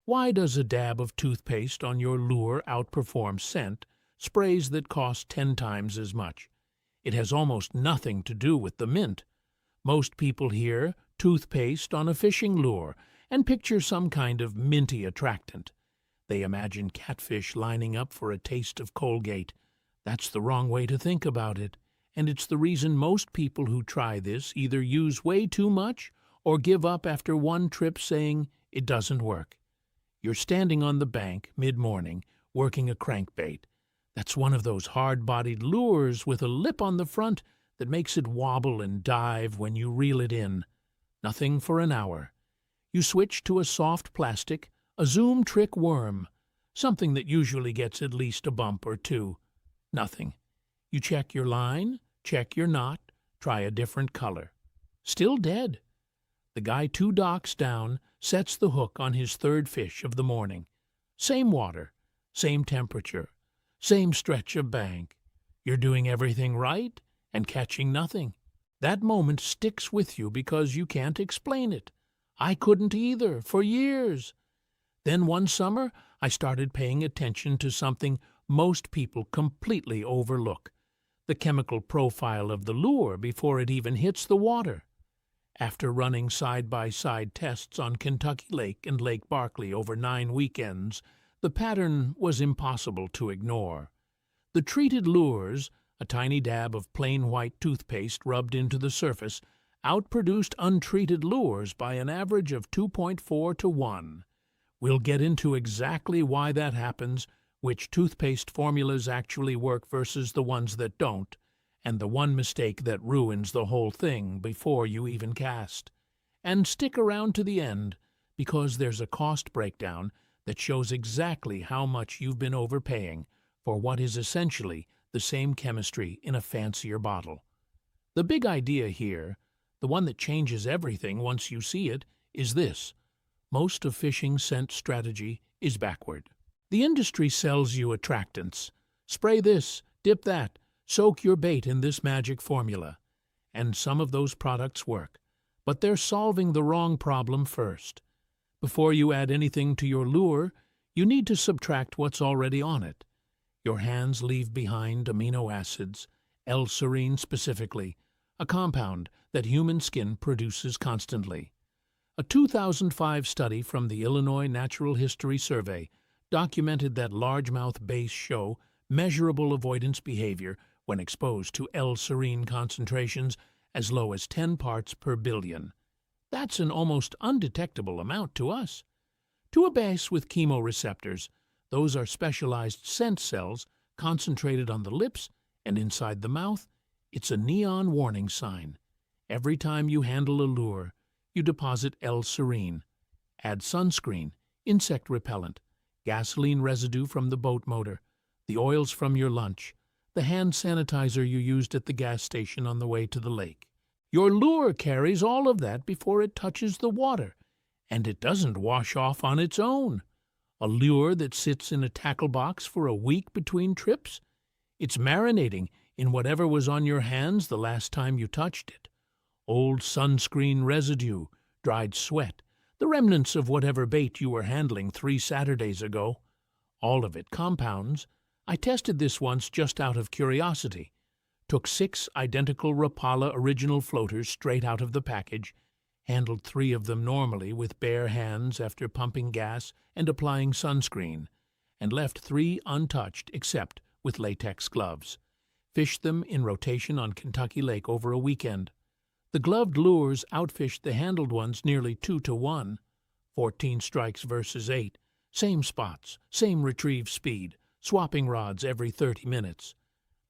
Why does a dab of toothpaste on your lure outperform scent sprays that cost 10 times as much? It has almost nothing to do with the mint. Most people hear toothpaste on a fishing lure and picture some kind of minty attractant. They imagine catfish lining up for a taste of Colgate. That's the wrong way to think about it, and it's the reason most people who try this either use way too much or give up after one trip saying it doesn't work. You're standing on the bank mid-morning working a crankbait. That's one of those hard-bodied lures with a lip on the front that makes it wobble and dive when you reel it in. Nothing for an hour. You switch to a soft plastic, a zoom trick worm, something that usually gets at least a bump or two. Nothing. You check your line, check your knot, try a different color. Still dead. The guy 2 docks down sets the hook on his third fish of the morning. Same water, same temperature, same stretch of bank. You're doing everything right and catching nothing. That moment sticks with you because you can't explain it. I couldn't either, for years. Then one summer, I started paying attention to something most people completely overlook: the chemical profile of the lure before it even hits the water. After running side-by-side tests on Kentucky Lake and Lake Barkley over 9 weekends, the pattern was impossible to ignore. The treated lures, a tiny dab of plain white toothpaste rubbed into the surface, outproduced untreated lures by an average of 2.4 to 1. We'll get into exactly why that happens, which toothpaste formulas actually work versus the ones that don't, and the one mistake that ruins the whole thing before you even cast. And stick around to the end, because there's a cost breakdown that shows exactly how much you've been overpaying for what is essentially the same chemistry in a fancier bottle. The big idea here, the one that changes everything once you see it, is this: most of fishing scent strategy is backward. The industry sells you attractants. Spray this, dip that, soak your bait in this magic formula. And some of those products work, but they're solving the wrong problem first. Before you add anything to your lure, you need to subtract what's already on it. Your hands leave behind amino acids, L-serine specifically, a compound that human skin produces constantly. A 2005 study from the Illinois Natural History Survey documented that largemouth bass show measurable avoidance behavior when exposed to L-serine concentrations as low as 10 parts per billion. That's an almost undetectable amount to us. To a bass with chemoreceptors, those are specialized scent cells concentrated on the lips and inside the mouth. It's a neon warning sign. Every time you handle a lure, you deposit L-serine. Add sunscreen, insect repellent, gasoline residue from the boat motor, the oils from your lunch, the hand sanitizer you used at the gas station on the way to the lake. Your lure carries all of that before it touches the water, and it doesn't wash off on its own. A lure that sits in a tackle box for a week between trips? It's marinating in whatever was on your hands the last time you touched it. Old sunscreen residue, dried sweat, the remnants of whatever bait you were handling 3 Saturdays ago. All of it compounds. I tested this once just out of curiosity. Took 6 identical Rapala original floaters straight out of the package, handled 3 of them normally with bare hands after pumping gas and applying sunscreen, and left 3 untouched except with latex gloves. Fished them in rotation on Kentucky Lake over a weekend. The gloved lures outfished the handled ones nearly 2 to 1. 14 strikes versus 8. Same spots, same retrieve speed, swapping rods every 30 minutes.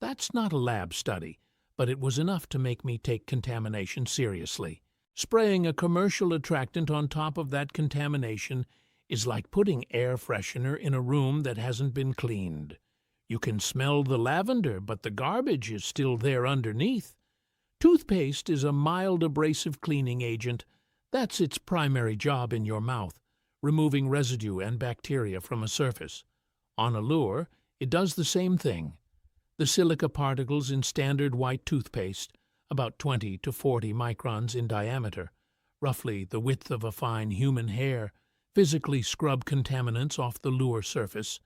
That's not a lab study, but it was enough to make me take contamination seriously. Spraying a commercial attractant on top of that contamination is like putting air freshener in a room that hasn't been cleaned. You can smell the lavender, but the garbage is still there underneath. Toothpaste is a mild abrasive cleaning agent. That's its primary job in your mouth, removing residue and bacteria from a surface. On a lure, it does the same thing. The silica particles in standard white toothpaste, about 20 to 40 microns in diameter, roughly the width of a fine human hair, physically scrub contaminants off the lure surface.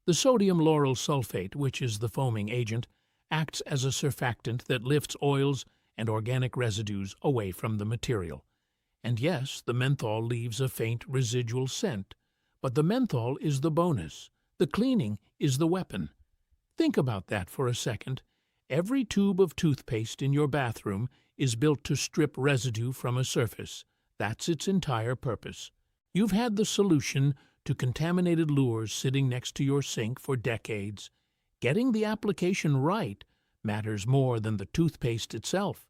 The sodium lauryl sulfate, which is the foaming agent, acts as a surfactant that lifts oils and organic residues away from the material. And yes, the menthol leaves a faint residual scent, but the menthol is the bonus. The cleaning is the weapon. Think about that for a second. Every tube of toothpaste in your bathroom is built to strip residue from a surface. That's its entire purpose. You've had the solution to contaminated lures sitting next to your sink for decades. Getting the application right matters more than the toothpaste itself.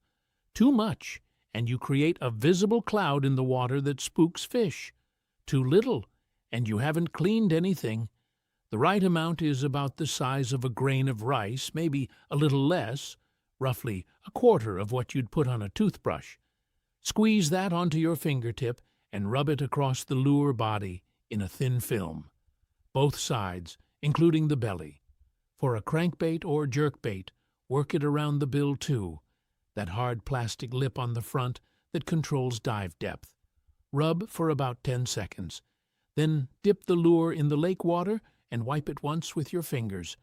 Too much, and you create a visible cloud in the water that spooks fish. Too little, and you haven't cleaned anything. The right amount is about the size of a grain of rice, maybe a little less, roughly a quarter of what you'd put on a toothbrush. Squeeze that onto your fingertip and rub it across the lure body in a thin film. Both sides, including the belly. For a crankbait or jerkbait, work it around the bill too, that hard plastic lip on the front that controls dive depth. Rub for about 10 seconds. Then dip the lure in the lake water and wipe it once with your fingers.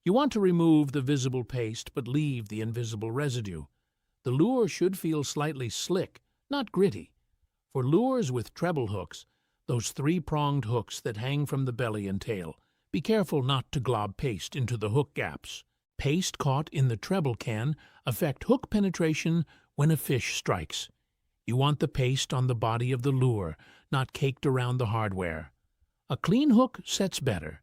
You want to remove the visible paste but leave the invisible residue. The lure should feel slightly slick, not gritty. For lures with treble hooks, those three-pronged hooks that hang from the belly and tail, be careful not to glob paste into the hook gaps. Paste caught in the treble can affect hook penetration when a fish strikes. You want the paste on the body of the lure, not caked around the hardware. A clean hook sets better.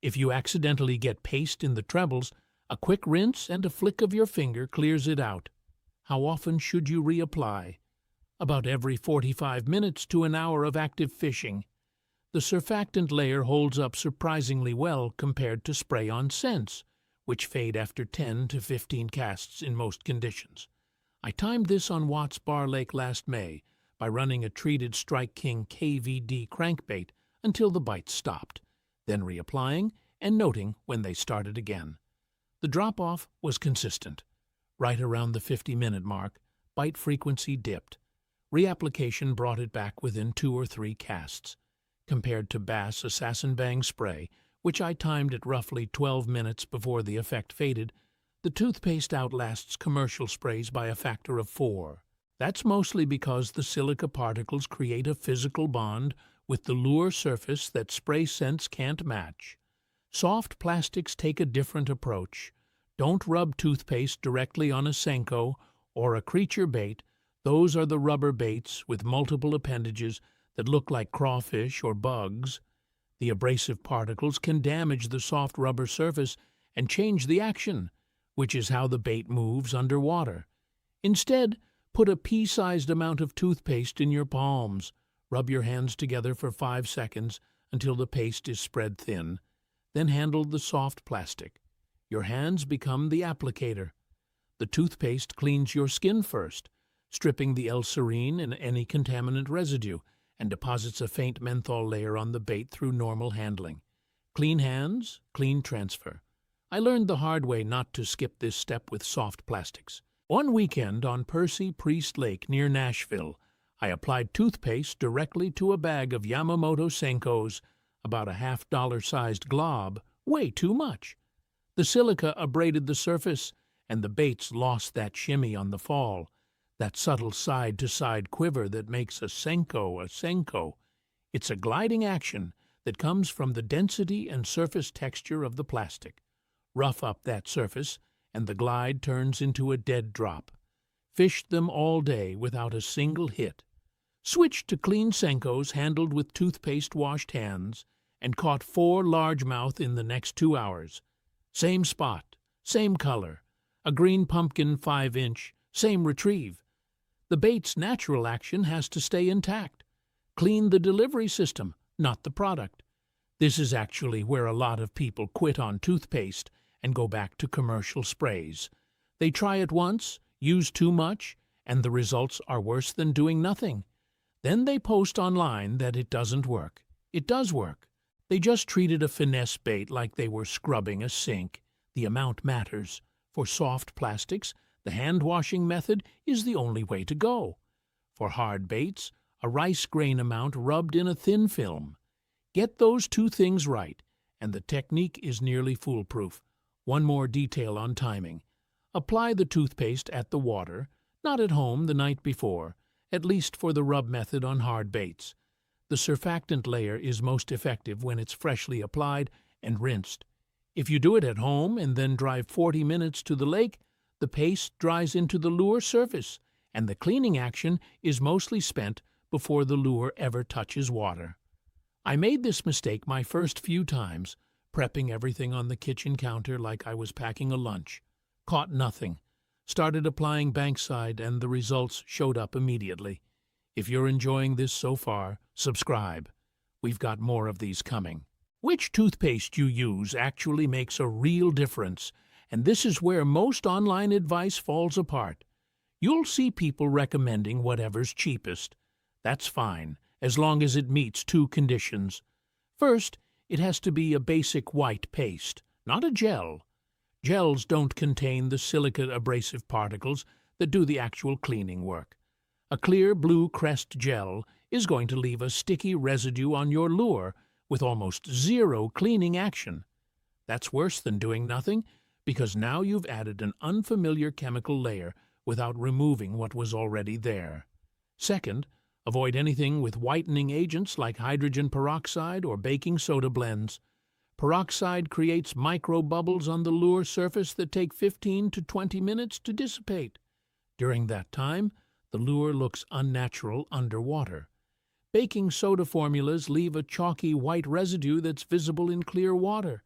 If you accidentally get paste in the trebles, a quick rinse and a flick of your finger clears it out. How often should you reapply? About every 45 minutes to an hour of active fishing. The surfactant layer holds up surprisingly well compared to spray-on scents, which fade after 10 to 15 casts in most conditions. I timed this on Watts Bar Lake last May by running a treated Strike King KVD crankbait until the bites stopped, then reapplying and noting when they started again. The drop-off was consistent. Right around the 50-minute mark, bite frequency dipped. Reapplication brought it back within 2 or 3 casts. Compared to Bass Assassin Bang spray, which I timed at roughly 12 minutes before the effect faded, the toothpaste outlasts commercial sprays by a factor of 4. That's mostly because the silica particles create a physical bond with the lure surface that spray scents can't match. Soft plastics take a different approach. Don't rub toothpaste directly on a Senko or a creature bait. Those are the rubber baits with multiple appendages that look like crawfish or bugs. The abrasive particles can damage the soft rubber surface and change the action, which is how the bait moves underwater. Instead, put a pea-sized amount of toothpaste in your palms. Rub your hands together for 5 seconds until the paste is spread thin. Then handle the soft plastic. Your hands become the applicator. The toothpaste cleans your skin first, stripping the L-serine and any contaminant residue, and deposits a faint menthol layer on the bait through normal handling. Clean hands, clean transfer. I learned the hard way not to skip this step with soft plastics. One weekend on Percy Priest Lake near Nashville, I applied toothpaste directly to a bag of Yamamoto Senkos, about a $50-sized glob, way too much. The silica abraded the surface, and the baits lost that shimmy on the fall, that subtle side-to-side quiver that makes a Senko a Senko. It's a gliding action that comes from the density and surface texture of the plastic. Rough up that surface, and the glide turns into a dead drop. Fished them all day without a single hit. Switched to clean Senkos handled with toothpaste-washed hands, and caught 4 largemouth in the next 2 hours. Same spot, same color, a green pumpkin 5-inch, same retrieve. The bait's natural action has to stay intact. Clean the delivery system, not the product. This is actually where a lot of people quit on toothpaste and go back to commercial sprays. They try it once, use too much, and the results are worse than doing nothing. Then they post online that it doesn't work. It does work. They just treated a finesse bait like they were scrubbing a sink. The amount matters. For soft plastics, the hand-washing method is the only way to go. For hard baits, a rice grain amount rubbed in a thin film. Get those two things right, and the technique is nearly foolproof. One more detail on timing. Apply the toothpaste at the water, not at home the night before, at least for the rub method on hard baits. The surfactant layer is most effective when it's freshly applied and rinsed. If you do it at home and then drive 40 minutes to the lake, the paste dries into the lure surface, and the cleaning action is mostly spent before the lure ever touches water. I made this mistake my first few times, prepping everything on the kitchen counter like I was packing a lunch. Caught nothing. Started applying bankside, and the results showed up immediately. If you're enjoying this so far, subscribe. We've got more of these coming. Which toothpaste you use actually makes a real difference, and this is where most online advice falls apart. You'll see people recommending whatever's cheapest. That's fine, as long as it meets two conditions. First, it has to be a basic white paste, not a gel. Gels don't contain the silica abrasive particles that do the actual cleaning work. A clear blue Crest gel is going to leave a sticky residue on your lure with almost zero cleaning action. That's worse than doing nothing, because now you've added an unfamiliar chemical layer without removing what was already there. Second, avoid anything with whitening agents like hydrogen peroxide or baking soda blends. Peroxide creates micro-bubbles on the lure surface that take 15 to 20 minutes to dissipate. During that time, the lure looks unnatural underwater. Baking soda formulas leave a chalky white residue that's visible in clear water.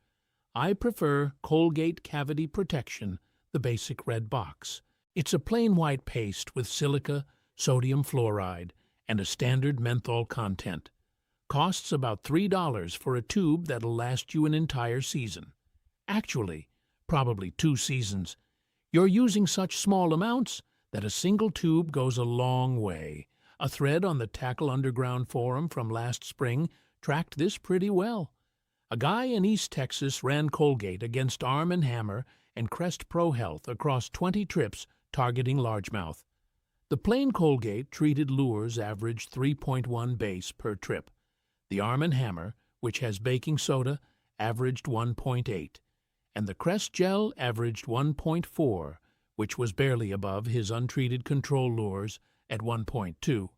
I prefer Colgate Cavity Protection, the basic red box. It's a plain white paste with silica, sodium fluoride, and a standard menthol content. Costs about $3 for a tube that'll last you an entire season. Actually, probably 2 seasons. You're using such small amounts that a single tube goes a long way. A thread on the Tackle Underground forum from last spring tracked this pretty well. A guy in East Texas ran Colgate against Arm & Hammer and Crest Pro Health across 20 trips targeting largemouth. The plain Colgate treated lures averaged 3.1 base per trip. The Arm & Hammer, which has baking soda, averaged 1.8, and the Crest Gel averaged 1.4, which was barely above his untreated control lures at 1.2.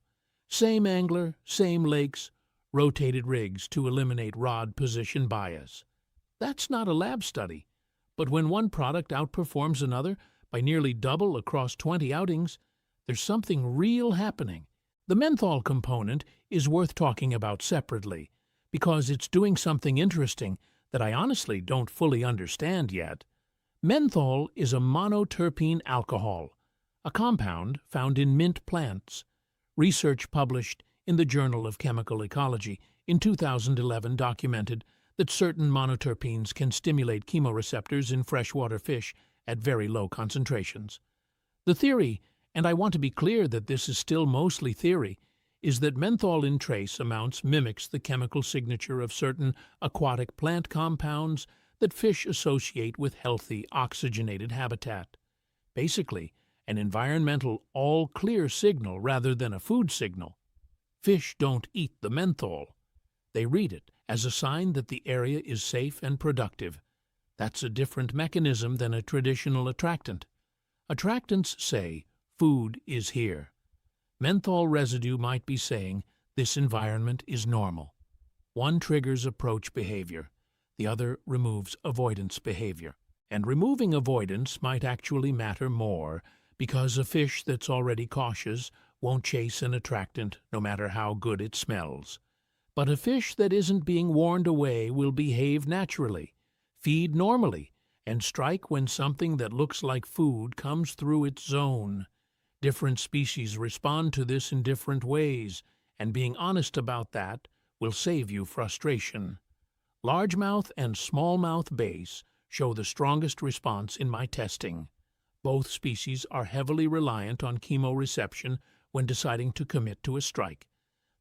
Same angler, same lakes, rotated rigs to eliminate rod position bias. That's not a lab study, but when one product outperforms another by nearly double across 20 outings, there's something real happening. The menthol component is worth talking about separately, because it's doing something interesting that I honestly don't fully understand yet. Menthol is a monoterpene alcohol, a compound found in mint plants. Research published in the Journal of Chemical Ecology in 2011 documented that certain monoterpenes can stimulate chemoreceptors in freshwater fish at very low concentrations. The theory, and I want to be clear that this is still mostly theory, is that menthol in trace amounts mimics the chemical signature of certain aquatic plant compounds that fish associate with healthy, oxygenated habitat. Basically, an environmental all-clear signal rather than a food signal. Fish don't eat the menthol. They read it as a sign that the area is safe and productive. That's a different mechanism than a traditional attractant. Attractants say, food is here. Menthol residue might be saying, this environment is normal. One triggers approach behavior. The other removes avoidance behavior. And removing avoidance might actually matter more, because a fish that's already cautious won't chase an attractant no matter how good it smells. But a fish that isn't being warned away will behave naturally, feed normally, and strike when something that looks like food comes through its zone. Different species respond to this in different ways, and being honest about that will save you frustration. Largemouth and smallmouth bass show the strongest response in my testing. Both species are heavily reliant on chemoreception when deciding to commit to a strike.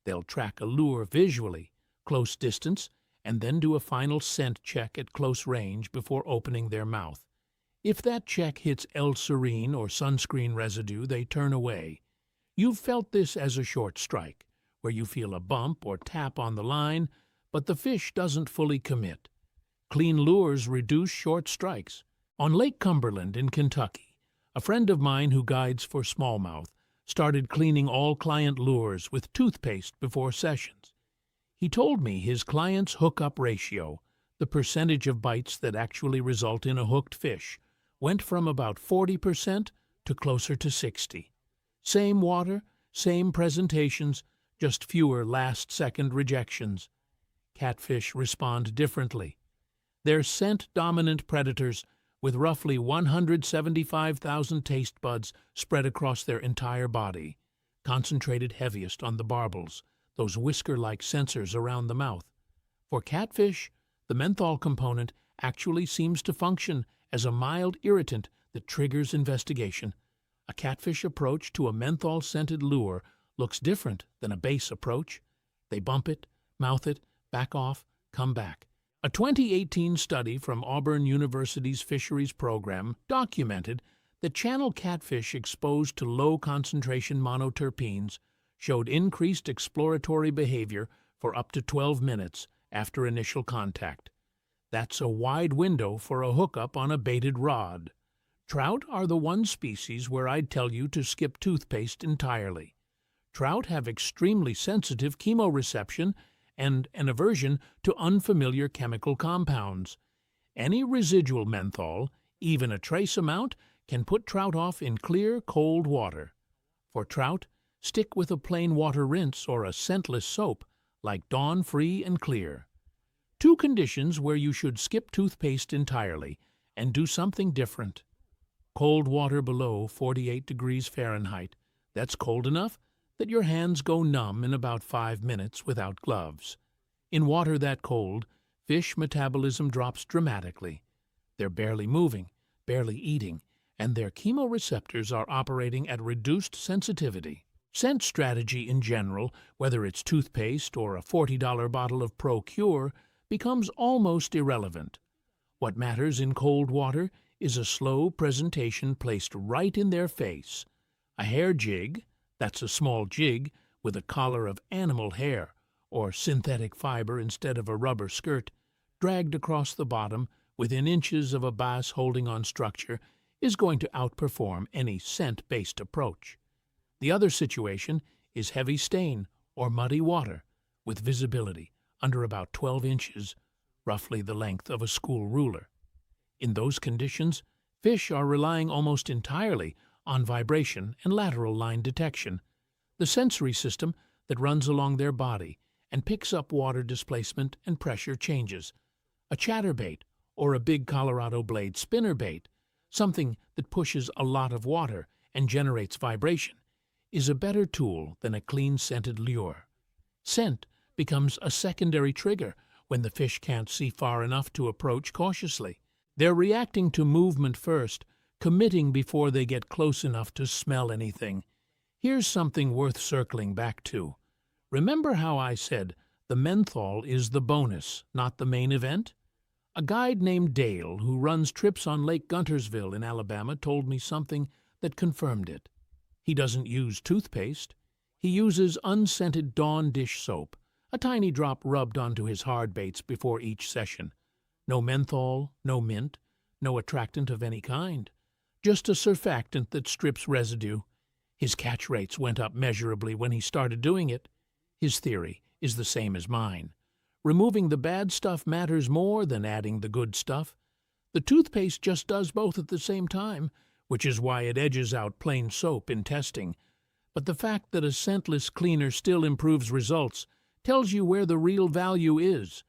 They'll track a lure visually, close distance, and then do a final scent check at close range before opening their mouth. If that check hits L-serine or sunscreen residue, they turn away. You've felt this as a short strike. where you feel a bump or tap on the line, but the fish doesn't fully commit. Clean lures reduce short strikes. On Lake Cumberland in Kentucky, a friend of mine who guides for smallmouth started cleaning all client lures with toothpaste before sessions. He told me his client's hookup ratio, the percentage of bites that actually result in a hooked fish, went from about 40% to closer to 60%. Same water, same presentations, just fewer last-second rejections. Catfish respond differently. They're scent-dominant predators with roughly 175,000 taste buds spread across their entire body, concentrated heaviest on the barbels, those whisker-like sensors around the mouth. For catfish, the menthol component actually seems to function as a mild irritant that triggers investigation. A catfish approach to a menthol-scented lure looks different than a base approach. They bump it, mouth it, back off, come back. A 2018 study from Auburn University's fisheries program documented that channel catfish exposed to low-concentration monoterpenes showed increased exploratory behavior for up to 12 minutes after initial contact. That's a wide window for a hookup on a baited rod. Trout are the one species where I'd tell you to skip toothpaste entirely. Trout have extremely sensitive chemoreception and an aversion to unfamiliar chemical compounds. Any residual menthol, even a trace amount, can put trout off in clear, cold water. For trout, stick with a plain water rinse or a scentless soap like Dawn Free and Clear. Two conditions where you should skip toothpaste entirely and do something different. Cold water below 48 degrees Fahrenheit. That's cold enough that your hands go numb in about 5 minutes without gloves. In water that cold, fish metabolism drops dramatically. They're barely moving, barely eating, and their chemoreceptors are operating at reduced sensitivity. Scent strategy in general, whether it's toothpaste or a $40 bottle of Pro-Cure, becomes almost irrelevant. What matters in cold water is a slow presentation placed right in their face. A hair jig, that's a small jig with a collar of animal hair or synthetic fiber instead of a rubber skirt, dragged across the bottom within inches of a bass holding on structure, is going to outperform any scent-based approach. The other situation is heavy stain or muddy water with visibility under about 12 inches, roughly the length of a school ruler. In those conditions, fish are relying almost entirely on vibration and lateral line detection, the sensory system that runs along their body and picks up water displacement and pressure changes. A chatterbait or a big Colorado blade spinnerbait, something that pushes a lot of water and generates vibration, is a better tool than a clean-scented lure. Scent becomes a secondary trigger when the fish can't see far enough to approach cautiously. They're reacting to movement first, committing before they get close enough to smell anything. Here's something worth circling back to. Remember how I said the menthol is the bonus, not the main event? A guide named Dale, who runs trips on Lake Guntersville in Alabama, told me something that confirmed it. He doesn't use toothpaste. He uses unscented Dawn dish soap, a tiny drop rubbed onto his hard baits before each session. No menthol, no mint, no attractant of any kind. Just a surfactant that strips residue. His catch rates went up measurably when he started doing it. His theory is the same as mine. Removing the bad stuff matters more than adding the good stuff. The toothpaste just does both at the same time, which is why it edges out plain soap in testing. But the fact that a scentless cleaner still improves results tells you where the real value is.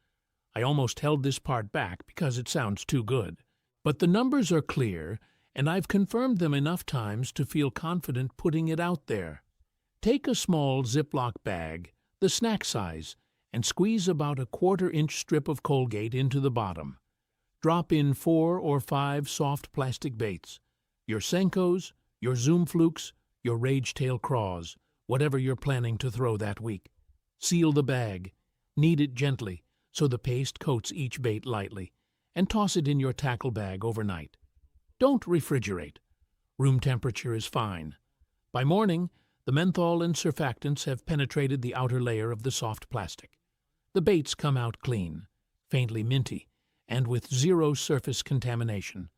I almost held this part back because it sounds too good. But the numbers are clear, and I've confirmed them enough times to feel confident putting it out there. Take a small Ziploc bag, the snack size, and squeeze about a 1/4-inch strip of Colgate into the bottom. Drop in 4 or 5 soft plastic baits. Your Senkos, your Zoom Flukes, your Rage-tail Craws, whatever you're planning to throw that week. Seal the bag. Knead it gently so the paste coats each bait lightly, and toss it in your tackle bag overnight. Don't refrigerate. Room temperature is fine. By morning, the The menthol and surfactants have penetrated the outer layer of the soft plastic. The baits come out clean, faintly minty, and with zero surface contamination.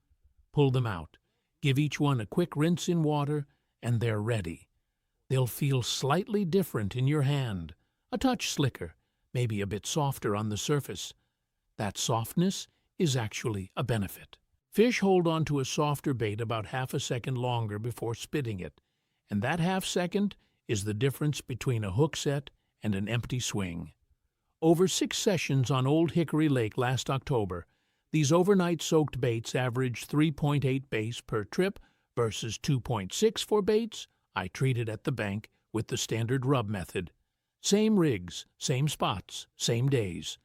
Pull them out. Give each one a quick rinse in water, and they're ready. They'll feel slightly different in your hand, a touch slicker, maybe a bit softer on the surface. That softness is actually a benefit. Fish hold on to a softer bait about half a second longer before spitting it, and that half second is the difference between a hook set and an empty swing. Over 6 sessions on Old Hickory Lake last October, these overnight soaked baits averaged 3.8 bass per trip versus 2.6 for baits I treated at the bank with the standard rub method. Same rigs, same spots, same days.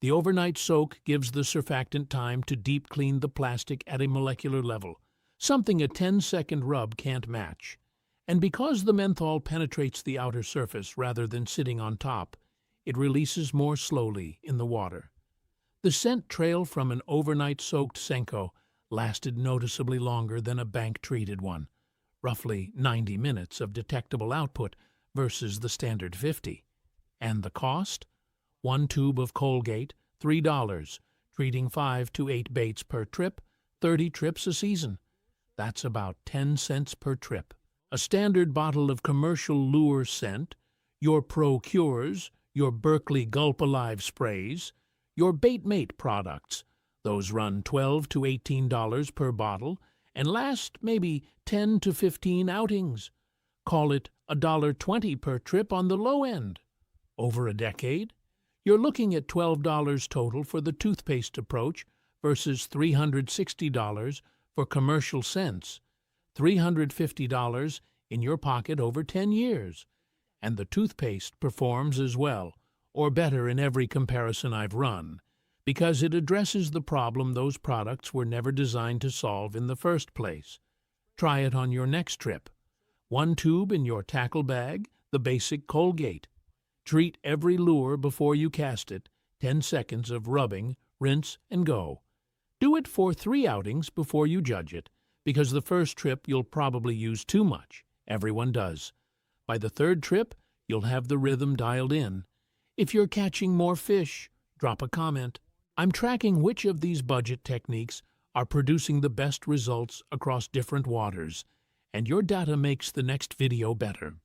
The overnight soak gives the surfactant time to deep clean the plastic at a molecular level, something a 10-second rub can't match. And because the menthol penetrates the outer surface rather than sitting on top, it releases more slowly in the water. The scent trail from an overnight soaked Senko lasted noticeably longer than a bank-treated one, roughly 90 minutes of detectable output versus the standard 50. And the cost? 1 tube of Colgate, $3, treating 5 to 8 baits per trip, 30 trips a season. That's about 10 cents per trip. A standard bottle of commercial lure scent, your Pro Cures, your Berkeley Gulp Alive sprays, your Baitmate products. Those run $12 to $18 per bottle and last maybe 10 to 15 outings. Call it $1.20 per trip on the low end. Over a decade, you're looking at $12 total for the toothpaste approach versus $360 for commercial scents, $350 in your pocket over 10 years. And the toothpaste performs as well, or better in every comparison I've run, because it addresses the problem those products were never designed to solve in the first place. Try it on your next trip. 1 tube in your tackle bag, the basic Colgate. Treat every lure before you cast it, 10 seconds of rubbing, rinse, and go. Do it for 3 outings before you judge it, because the first trip you'll probably use too much. Everyone does. By the 3rd trip, you'll have the rhythm dialed in. If you're catching more fish, drop a comment. I'm tracking which of these budget techniques are producing the best results across different waters, and your data makes the next video better.